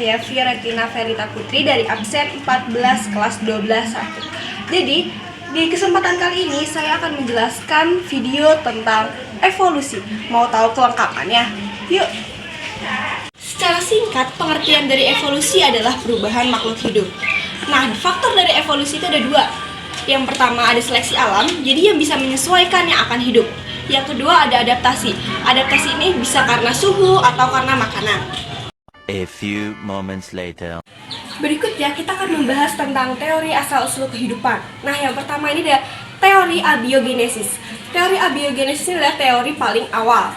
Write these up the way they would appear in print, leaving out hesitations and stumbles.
saya Fiorentina Felita Putri dari absen 14 kelas 12-1. Jadi, di kesempatan kali ini saya akan menjelaskan video tentang evolusi. Mau tahu kelengkapannya? Yuk! Secara singkat, pengertian dari evolusi adalah perubahan makhluk hidup. Nah, faktor dari evolusi itu ada dua. Yang pertama ada seleksi alam, jadi yang bisa menyesuaikan yang akan hidup. Yang kedua ada adaptasi. Adaptasi ini bisa karena suhu atau karena makanan. A few moments later. Berikutnya kita akan membahas tentang teori asal-usul kehidupan. Nah, yang pertama ini ada teori abiogenesis. Teori abiogenesis ini adalah teori paling awal.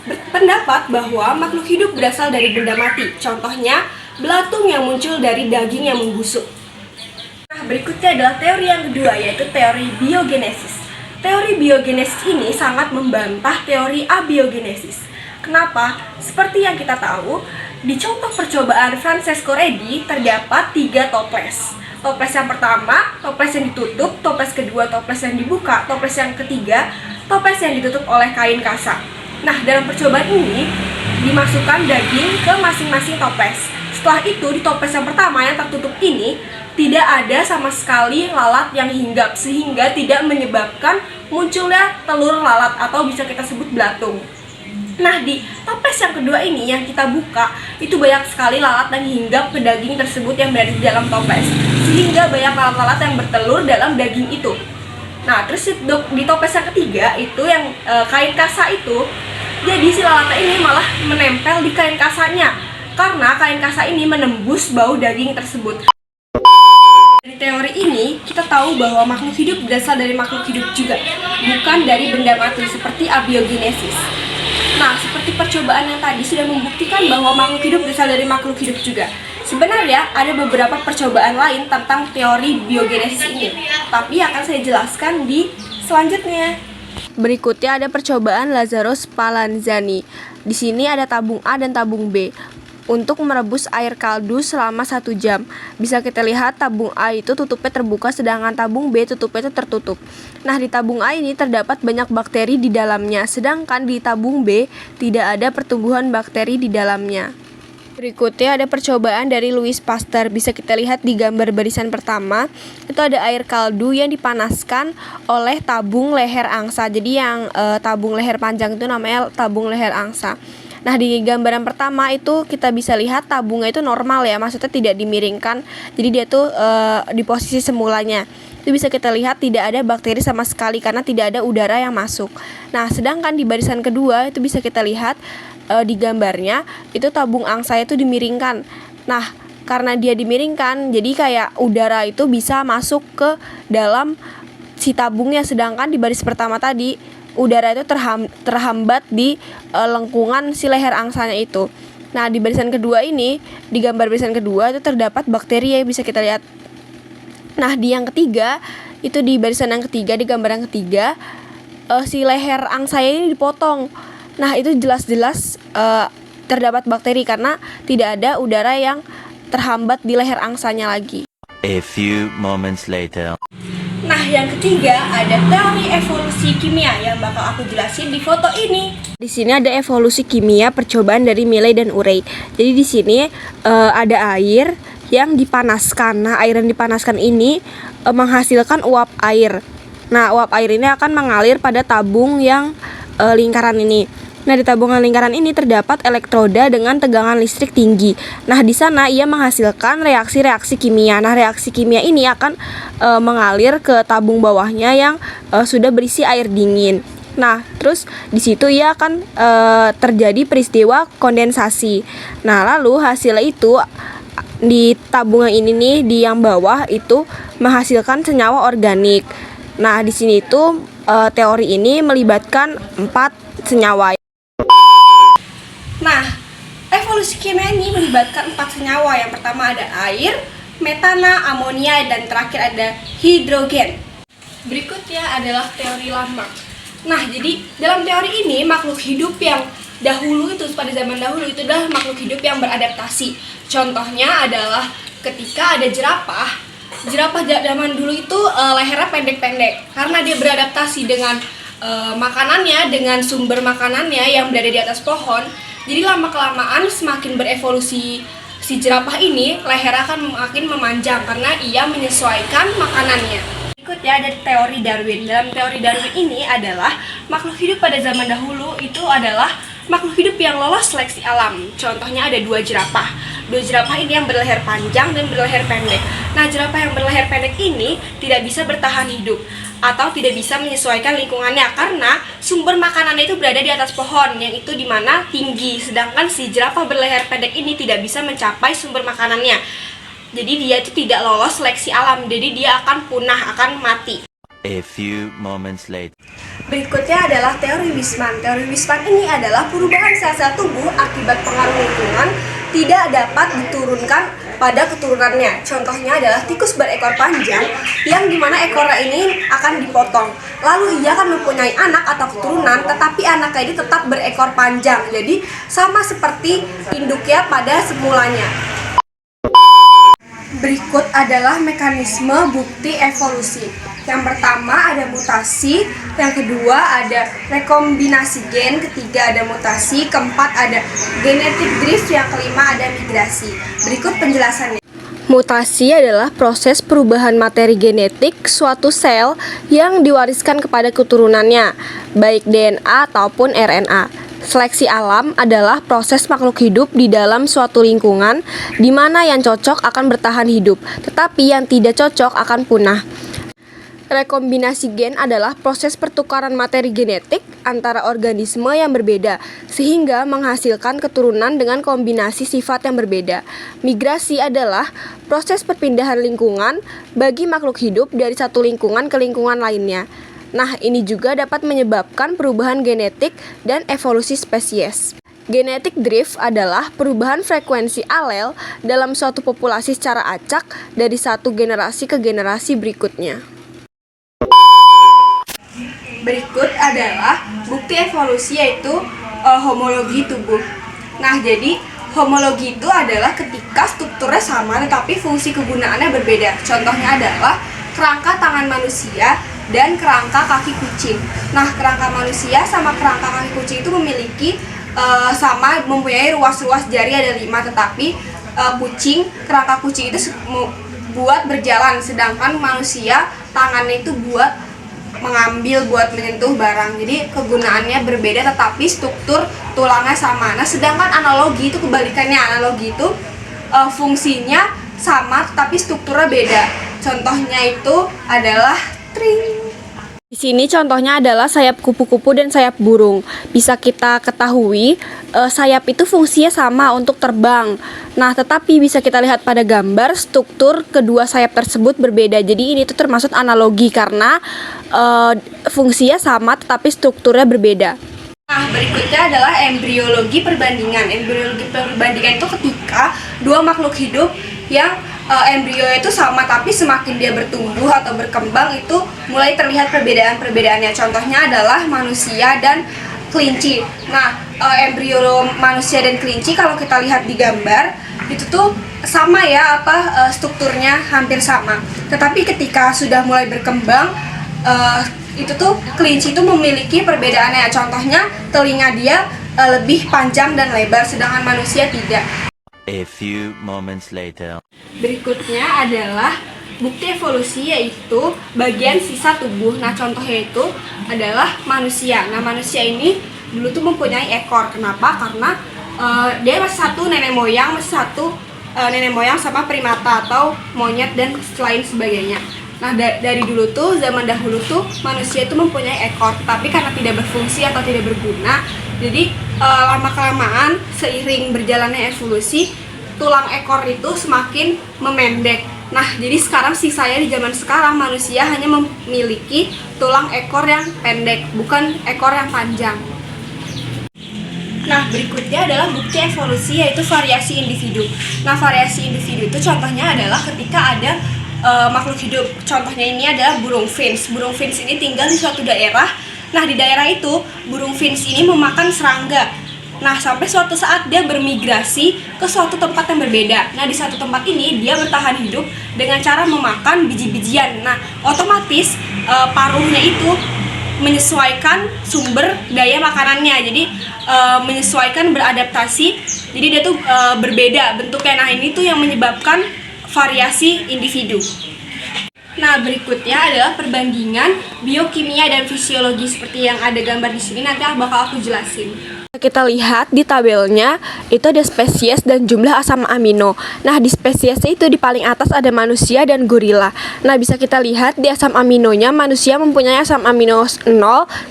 Berpendapat bahwa makhluk hidup berasal dari benda mati. Contohnya, belatung yang muncul dari daging yang membusuk. Nah, berikutnya adalah teori yang kedua, yaitu teori biogenesis. Teori biogenesis ini sangat membantah teori abiogenesis. Kenapa? Seperti yang kita tahu, di contoh percobaan Francesco Redi terdapat 3 toples. Toples yang pertama, toples yang ditutup, toples kedua, toples yang dibuka, toples yang ketiga, toples yang ditutup oleh kain kasa. Nah, dalam percobaan ini dimasukkan daging ke masing-masing toples. Setelah itu, di toples yang pertama yang tertutup ini tidak ada sama sekali lalat yang hinggap, sehingga tidak menyebabkan munculnya telur lalat atau bisa kita sebut belatung. Nah, di toples yang kedua ini yang kita buka, itu banyak sekali lalat yang hinggap ke daging tersebut yang berada di dalam toples, sehingga banyak lalat-lalat yang bertelur dalam daging itu. Nah, terus di toples yang ketiga itu yang kain kasa itu, jadi si lalat ini malah menempel di kain kasanya, karena kain kasa ini menembus bau daging tersebut. Dari teori ini, kita tahu bahwa makhluk hidup berasal dari makhluk hidup juga, bukan dari benda mati seperti abiogenesis. Nah, seperti percobaan yang tadi sudah membuktikan bahwa makhluk hidup berasal dari makhluk hidup juga. Sebenarnya ada beberapa percobaan lain tentang teori biogenesis ini, tapi akan saya jelaskan di selanjutnya. Berikutnya ada percobaan Lazzaro Spallanzani. Di sini ada tabung A dan tabung B. Untuk merebus air kaldu selama 1 jam. Bisa kita lihat tabung A itu tutupnya terbuka, sedangkan tabung B tutupnya itu tertutup. Nah, di tabung A ini terdapat banyak bakteri di dalamnya, sedangkan di tabung B tidak ada pertumbuhan bakteri di dalamnya. Berikutnya ada percobaan dari Louis Pasteur. Bisa kita lihat di gambar barisan pertama, itu ada air kaldu yang dipanaskan oleh tabung leher angsa. Jadi yang tabung leher panjang itu namanya tabung leher angsa. Nah, di gambaran pertama itu kita bisa lihat tabungnya itu normal ya, maksudnya tidak dimiringkan. Jadi dia tuh di posisi semulanya. Itu bisa kita lihat tidak ada bakteri sama sekali karena tidak ada udara yang masuk. Nah, sedangkan di barisan kedua itu bisa kita lihat di gambarnya itu tabung angsa itu dimiringkan. Nah, karena dia dimiringkan, jadi kayak udara itu bisa masuk ke dalam si tabungnya, sedangkan di baris pertama tadi udara itu terhambat di lengkungan si leher angsanya itu. Nah, di barisan kedua ini, di gambar barisan kedua itu terdapat bakteri ya, bisa kita lihat. Nah, di yang ketiga, itu di barisan yang ketiga, di gambar yang ketiga, si leher angsanya ini dipotong. Nah, itu jelas-jelas terdapat bakteri karena tidak ada udara yang terhambat di leher angsanya lagi. A few moments later. Nah, yang ketiga ada teori evolusi kimia yang bakal aku jelasin di foto ini. Di sini ada evolusi kimia percobaan dari Milley dan Urey. Jadi di sini ada air yang dipanaskan. Nah, air yang dipanaskan ini menghasilkan uap air. Nah, uap air ini akan mengalir pada tabung yang lingkaran ini. Nah, di tabung lingkaran ini terdapat elektroda dengan tegangan listrik tinggi. Nah, di sana ia menghasilkan reaksi-reaksi kimia. Nah, reaksi kimia ini akan mengalir ke tabung bawahnya yang sudah berisi air dingin. Nah, terus di situ ia akan terjadi peristiwa kondensasi. Nah, lalu hasilnya itu di tabung yang ini nih, di yang bawah itu menghasilkan senyawa organik. Nah, di sini itu teori ini melibatkan 4 senyawa. Nah, evolusi kimia ini melibatkan 4 senyawa. Yang pertama ada air, metana, amonia, dan terakhir ada hidrogen. Berikutnya adalah teori Lamarck. Nah, jadi dalam teori ini makhluk hidup yang dahulu itu, pada zaman dahulu itu adalah makhluk hidup yang beradaptasi. Contohnya adalah ketika ada jerapah zaman dulu itu lehernya pendek-pendek karena dia beradaptasi dengan makanannya, dengan sumber makanannya yang berada di atas pohon. Jadi lama-kelamaan semakin berevolusi si jerapah ini leher akan makin memanjang karena ia menyesuaikan makanannya. Berikutnya ada teori Darwin. Dalam teori Darwin ini adalah makhluk hidup pada zaman dahulu itu adalah makhluk hidup yang lolos seleksi alam. Contohnya ada dua jerapah. Dua jerapah ini yang berleher panjang dan berleher pendek. Nah, jerapah yang berleher pendek ini tidak bisa bertahan hidup atau tidak bisa menyesuaikan lingkungannya karena sumber makanannya itu berada di atas pohon yang itu dimana tinggi. Sedangkan si jerapah berleher pendek ini tidak bisa mencapai sumber makanannya. Jadi dia itu tidak lolos seleksi alam. Jadi dia akan punah, akan mati. A few moments later. Berikutnya adalah teori Weismann. Teori Weismann ini adalah perubahan sel-sel tubuh akibat pengaruh lingkungan tidak dapat diturunkan pada keturunannya. Contohnya adalah tikus berekor panjang yang dimana ekornya ini akan dipotong. Lalu ia akan mempunyai anak atau keturunan, tetapi anaknya ini tetap berekor panjang. Jadi sama seperti induknya pada semulanya. Berikut adalah mekanisme bukti evolusi. Yang pertama ada mutasi, yang kedua ada rekombinasi gen, ketiga ada mutasi, keempat ada genetic drift, yang kelima ada migrasi. Berikut penjelasannya. Mutasi adalah proses perubahan materi genetik suatu sel yang diwariskan kepada keturunannya, baik DNA ataupun RNA. Seleksi alam adalah proses makhluk hidup di dalam suatu lingkungan di mana yang cocok akan bertahan hidup, tetapi yang tidak cocok akan punah. Rekombinasi gen adalah proses pertukaran materi genetik antara organisme yang berbeda sehingga menghasilkan keturunan dengan kombinasi sifat yang berbeda. Migrasi adalah proses perpindahan lingkungan bagi makhluk hidup dari satu lingkungan ke lingkungan lainnya. Nah, ini juga dapat menyebabkan perubahan genetik dan evolusi spesies. Genetic drift adalah perubahan frekuensi alel dalam suatu populasi secara acak dari satu generasi ke generasi berikutnya. Berikut adalah bukti evolusi yaitu homologi tubuh. Nah, jadi homologi itu adalah ketika strukturnya sama tetapi fungsi kegunaannya berbeda. Contohnya adalah kerangka tangan manusia dan kerangka kaki kucing. Nah, kerangka manusia sama kerangka kaki kucing itu memiliki sama mempunyai ruas-ruas jari ada 5, tetapi kerangka kucing itu buat berjalan, sedangkan manusia tangannya itu buat mengambil, buat menyentuh barang. Jadi kegunaannya berbeda tetapi struktur tulangnya sama. Nah, sedangkan analogi itu kebalikannya. Analogi itu fungsinya sama tetapi strukturnya beda. Contohnya itu adalah tring. Di sini contohnya adalah sayap kupu-kupu dan sayap burung. Bisa kita ketahui sayap itu fungsinya sama untuk terbang. Nah, tetapi bisa kita lihat pada gambar struktur kedua sayap tersebut berbeda. Jadi ini tuh termasuk analogi karena fungsinya sama tetapi strukturnya berbeda. Nah, berikutnya adalah embriologi perbandingan. Embriologi perbandingan itu ketika dua makhluk hidup yang embrio itu sama tapi semakin dia bertumbuh atau berkembang itu mulai terlihat perbedaan-perbedaannya. Contohnya adalah manusia dan kelinci. Nah, embrio manusia dan kelinci kalau kita lihat di gambar itu tuh sama ya strukturnya hampir sama. Tetapi ketika sudah mulai berkembang itu tuh kelinci itu memiliki perbedaannya. Contohnya telinga dia lebih panjang dan lebar sedangkan manusia tidak. A few moments later. Berikutnya adalah bukti evolusi yaitu bagian sisa tubuh. Nah, contohnya itu adalah manusia. Nah, manusia ini dulu tuh mempunyai ekor. Kenapa? Karena dia masih satu nenek moyang, nenek moyang sama primata atau monyet dan lain sebagainya. Nah, dari dulu tuh, zaman dahulu tuh manusia itu mempunyai ekor, tapi karena tidak berfungsi atau tidak berguna, jadi lama-kelamaan seiring berjalannya evolusi, tulang ekor itu semakin memendek. Nah, jadi sekarang sisanya di zaman sekarang manusia hanya memiliki tulang ekor yang pendek, bukan ekor yang panjang. Nah, berikutnya adalah bukti evolusi yaitu variasi individu. Nah, variasi individu itu contohnya adalah ketika ada makhluk hidup. Contohnya ini adalah burung finch. Burung finch ini tinggal di suatu daerah. Nah, di daerah itu burung finch ini memakan serangga. Nah, sampai suatu saat dia bermigrasi ke suatu tempat yang berbeda. Nah, di satu tempat ini dia bertahan hidup dengan cara memakan biji-bijian. Nah, otomatis paruhnya itu menyesuaikan sumber daya makanannya. Jadi menyesuaikan, beradaptasi. Jadi dia tuh berbeda bentuknya. Nah ini tuh yang menyebabkan variasi individu. Nah berikutnya adalah perbandingan biokimia dan fisiologi seperti yang ada gambar di sini. Nanti bakal aku jelasin. Kita lihat di tabelnya itu ada spesies dan jumlah asam amino. Nah di spesiesnya itu di paling atas ada manusia dan gorila. Nah bisa kita lihat di asam aminonya manusia mempunyai asam amino 0,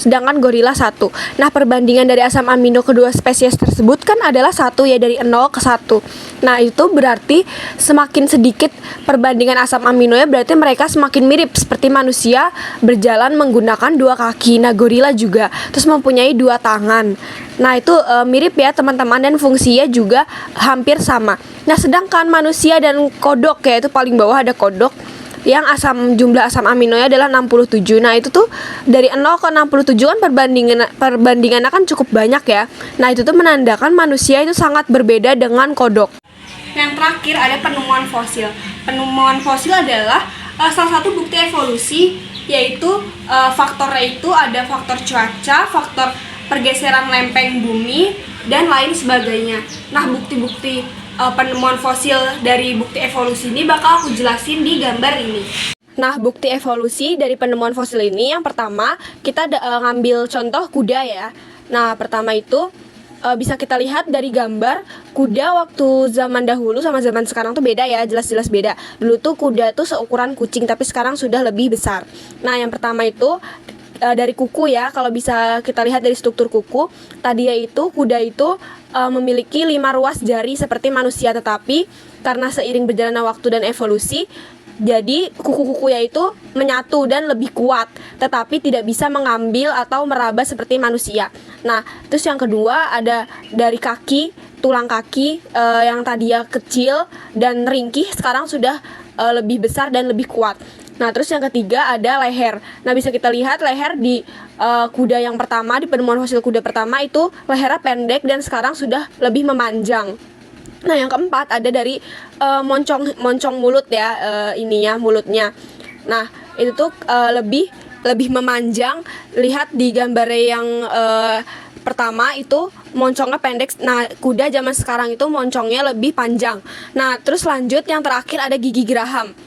sedangkan gorila 1. Nah perbandingan dari asam amino kedua spesies tersebut kan adalah 1 ya, dari 0 ke 1. Nah itu berarti semakin sedikit perbandingan asam aminonya berarti mereka semakin mirip, seperti manusia berjalan menggunakan 2 kaki. Nah gorila juga terus mempunyai 2 tangan. Nah itu mirip ya teman-teman, dan fungsinya juga hampir sama. Nah sedangkan manusia dan kodok ya, itu paling bawah ada kodok yang jumlah asam aminonya adalah 67. Nah itu tuh dari 0 ke 67 kan perbandingannya kan cukup banyak ya. Nah itu tuh menandakan manusia itu sangat berbeda dengan kodok. Yang terakhir ada penemuan fosil. Penemuan fosil adalah salah satu bukti evolusi, yaitu faktornya itu ada faktor cuaca, faktor pergeseran lempeng bumi, dan lain sebagainya. Nah bukti-bukti penemuan fosil dari bukti evolusi ini bakal aku jelasin di gambar ini. Nah bukti evolusi dari penemuan fosil ini, yang pertama kita ngambil contoh kuda ya. Nah pertama itu bisa kita lihat dari gambar kuda waktu zaman dahulu sama zaman sekarang tuh beda ya, jelas-jelas beda. Dulu tuh kuda tuh seukuran kucing, tapi sekarang sudah lebih besar. Nah yang pertama itu dari kuku ya, kalau bisa kita lihat dari struktur kuku tadi, yaitu kuda itu memiliki 5 ruas jari seperti manusia, tetapi karena seiring berjalannya waktu dan evolusi, jadi kuku-kukunya itu menyatu dan lebih kuat, tetapi tidak bisa mengambil atau meraba seperti manusia. Nah terus yang kedua ada dari kaki, tulang kaki yang tadinya kecil dan ringkih sekarang sudah lebih besar dan lebih kuat. Nah terus yang ketiga ada leher. Nah bisa kita lihat leher di kuda yang pertama, di penemuan fosil kuda pertama itu lehernya pendek dan sekarang sudah lebih memanjang. Nah yang keempat ada dari moncong mulut ya, mulutnya. Nah itu tuh lebih memanjang. Lihat di gambar yang pertama itu moncongnya pendek. Nah kuda zaman sekarang itu moncongnya lebih panjang. Nah terus lanjut yang terakhir ada gigi geraham.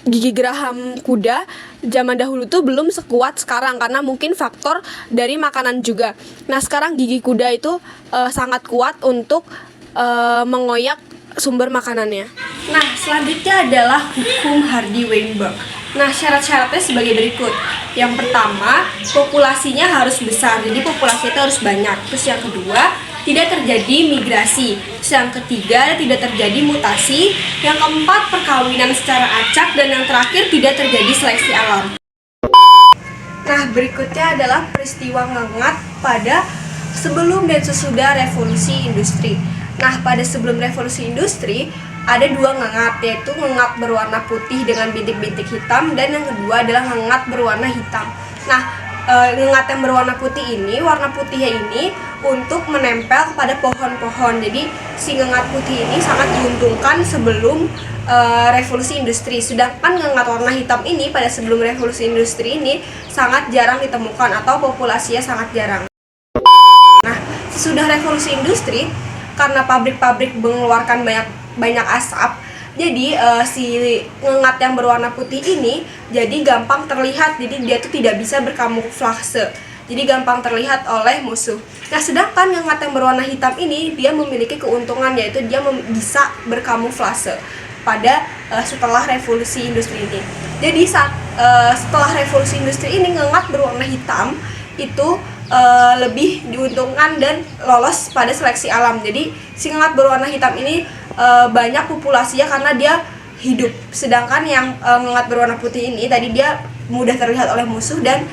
Gigi geraham kuda zaman dahulu tuh belum sekuat sekarang karena mungkin faktor dari makanan juga. Nah sekarang gigi kuda itu sangat kuat untuk mengoyak sumber makanannya. Nah selanjutnya adalah hukum Hardy-Weinberg. Nah syarat-syaratnya sebagai berikut. Yang pertama, populasinya harus besar, jadi populasi itu harus banyak. Terus yang kedua, tidak terjadi migrasi. Terus yang ketiga, tidak terjadi mutasi. Yang keempat, perkawinan secara acak. Dan yang terakhir, tidak terjadi seleksi alam. Nah berikutnya adalah peristiwa ngengat pada sebelum dan sesudah revolusi industri. Nah pada sebelum revolusi industri ada 2 ngengat, yaitu ngengat berwarna putih dengan bintik-bintik hitam, dan yang kedua adalah ngengat berwarna hitam. Nah ngengat yang berwarna putih ini, warna putihnya ini untuk menempel kepada pohon-pohon. Jadi si ngengat putih ini sangat diuntungkan sebelum revolusi industri. Sedangkan ngengat warna hitam ini pada sebelum revolusi industri ini sangat jarang ditemukan atau populasinya sangat jarang. Nah sesudah revolusi industri, karena pabrik-pabrik mengeluarkan banyak asap, jadi si ngengat yang berwarna putih ini jadi gampang terlihat, jadi dia tuh tidak bisa berkamuflase, jadi gampang terlihat oleh musuh. Nah sedangkan ngengat yang berwarna hitam ini dia memiliki keuntungan, yaitu dia bisa berkamuflase pada setelah revolusi industri ini. Jadi setelah revolusi industri ini ngengat berwarna hitam itu lebih diuntungkan dan lolos pada seleksi alam. Jadi si ngengat berwarna hitam ini banyak populasinya karena dia hidup. Sedangkan yang ngengat berwarna putih ini tadi dia mudah terlihat oleh musuh dan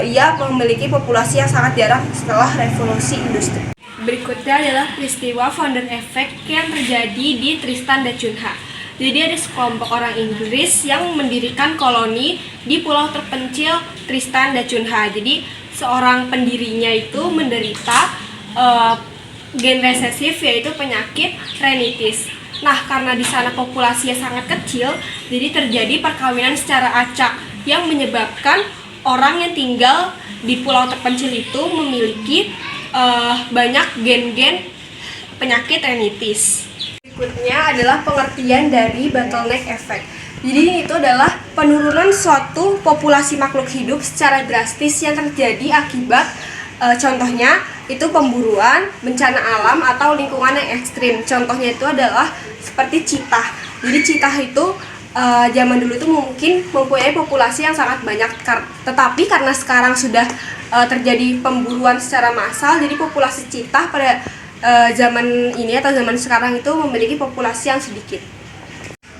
ia memiliki populasi yang sangat jarang setelah revolusi industri. Berikutnya adalah peristiwa founder effect yang terjadi di Tristan da Cunha. Jadi ada sekelompok orang Inggris yang mendirikan koloni di pulau terpencil Tristan da Cunha. Jadi seorang pendirinya itu menderita gen resesif, yaitu penyakit rinitis. Nah, karena di sana populasinya sangat kecil, jadi terjadi perkawinan secara acak yang menyebabkan orang yang tinggal di pulau terpencil itu memiliki banyak gen-gen penyakit rinitis. Berikutnya adalah pengertian dari bottleneck effect. Jadi itu adalah penurunan suatu populasi makhluk hidup secara drastis yang terjadi akibat contohnya itu pemburuan, bencana alam atau lingkungan yang ekstrim. Contohnya itu adalah seperti cheetah. Jadi cheetah itu zaman dulu itu mungkin mempunyai populasi yang sangat banyak, tetapi karena sekarang sudah terjadi pemburuan secara massal, jadi populasi cheetah pada zaman ini atau zaman sekarang itu memiliki populasi yang sedikit.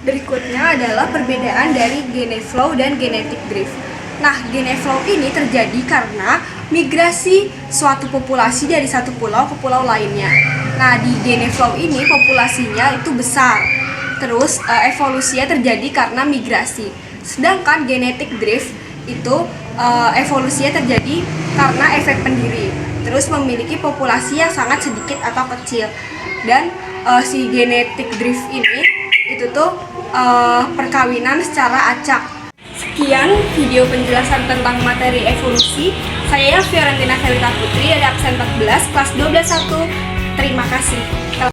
Berikutnya adalah perbedaan dari geneflow dan genetic drift. Nah, geneflow ini terjadi karena migrasi suatu populasi dari satu pulau ke pulau lainnya. Nah, di geneflow ini populasinya itu besar. Terus evolusinya terjadi karena migrasi. Sedangkan genetic drift itu evolusinya terjadi karena efek pendiri. Terus memiliki populasi yang sangat sedikit atau kecil. Dan si genetic drift ini itu tuh perkawinan secara acak. Sekian video penjelasan tentang materi evolusi. Saya Fiorentina Felita Putri dari absen 14 kelas 12-1. Terima kasih.